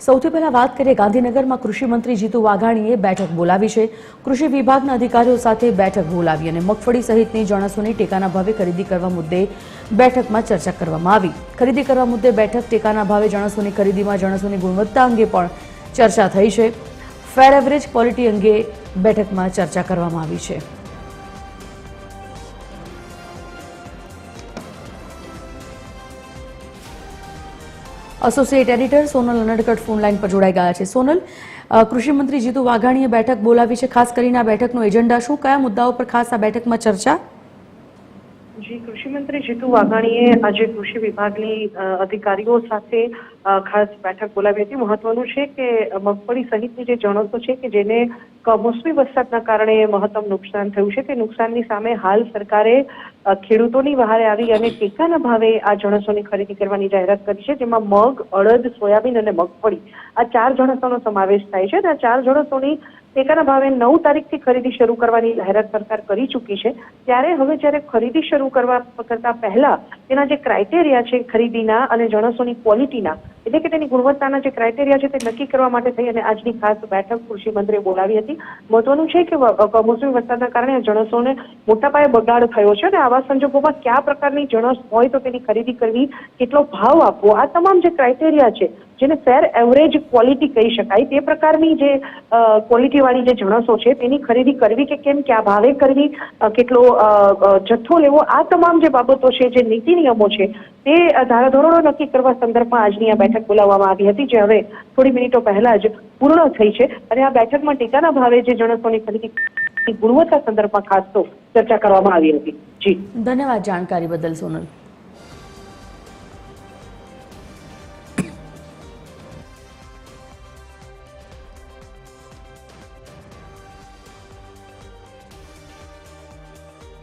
સૌથી પહેલા વાત કરીએ ગાંધીનગરમાં કૃષિ મંત્રી જીતુ વાઘાણીએ બેઠક બોલાવી છે। કૃષિ વિભાગના અધિકારીઓ સાથે બેઠક બોલાવી અને મગફળી સહિતની જણસોની ટેકાના ભાવે ખરીદી કરવા મુદ્દે બેઠકમાં ચર્ચા કરવામાં આવી। ખરીદી કરવા મુદ્દે બેઠક ટેકાના ભાવે જણસોની ખરીદીમાં જણસોની ગુણવત્તા અંગે પણ ચર્ચા થઈ છે। ફેર એવરેજ ક્વોલિટી અંગે બેઠકમાં ચર્ચા કરવામાં આવી છે। Associate editor Sonal Anadkat phone line પર જોડાઈ ગયા છે। સોનલ, કૃષિ મંત્રી જીતુ વાઘાણીએ બેઠક બોલાવી છે। ખાસ કરીને આ બેઠકનો એજન્ડા શું, કયા મુદ્દાઓ પર ખાસ આ બેઠકમાં ચર્ચા? જી, કૃષિ મંત્રી જીતુ વાઘાણીએ આજે કૃષિ વિભાગની અધિકારીઓ સાથે ખાસ બેઠક બોલાવી હતી। મહત્વનું છે કે મગફળી સહિતની જે જણસો છે કે જેને કમોસમી વરસાદના કારણે મહત્તમ નુકસાન થયું છે, તે નુકસાનની સામે હાલ સરકારે ખેડૂતોની વહારે આવી અને ટેકાના ભાવે આ જણસોની ખરીદી કરવાની જાહેરાત કરી છે, જેમાં મગ, અડદ, સોયાબીન અને મગફળી આ 4 જણસોનો સમાવેશ થાય છે। આ 4 જણસોની ટેકાના ભાવે 9 તારીખથી ખરીદી શરૂ કરવાની જાહેરાત સરકાર કરી ચૂકી છે। ત્યારે હવે જ્યારે ખરીદી શરૂ કરતા પહેલા તેના જે ક્રાઇટેરિયા છે ખરીદીના અને જણસોની ક્વોલિટીના, એટલે કે તેની ગુણવત્તાના જે ક્રાઇટેરિયા છે તે નક્કી કરવા માટે થઈ અને આજની ખાસ બેઠક કૃષિ મંત્રીએ બોલાવી હતી। મહત્વનું છે કે કમોસમી વરસાદના કારણે જણસોને મોટા પાયે બગાડ થયો છે અને આવા સંજોગોમાં કયા પ્રકારની જણસ હોય તો તેની ખરીદી કરવી, કેટલો ભાવ આપવો, આ તમામ જે ક્રાઇટેરિયા છે જેને ફેર એવરેજ ક્વોલિટી કહી શકાય, તે પ્રકારની જે ક્વોલિટી વાળી જે જણસો છે તેની ખરીદી કરવી કે કેમ, કયા ભાવે કરવી, કેટલો જથ્થો લેવો, આ તમામ જે બાબતો છે, જે નીતિ નિયમો છે તે ધારાધોરણો નક્કી કરવા સંદર્ભમાં આજની આ બેઠક બોલાવવામાં આવી હતી, જે હવે થોડી મિનિટો પહેલા જ પૂર્ણ થઈ છે। અને આ બેઠકમાં ટેકાના ભાવે જે જણસોની ખરીદી ગુણવત્તા સંદર્ભમાં ખાસ તો ચર્ચા કરવામાં આવી હતી। જી, ધન્યવાદ જાણકારી બદલ સોનલ।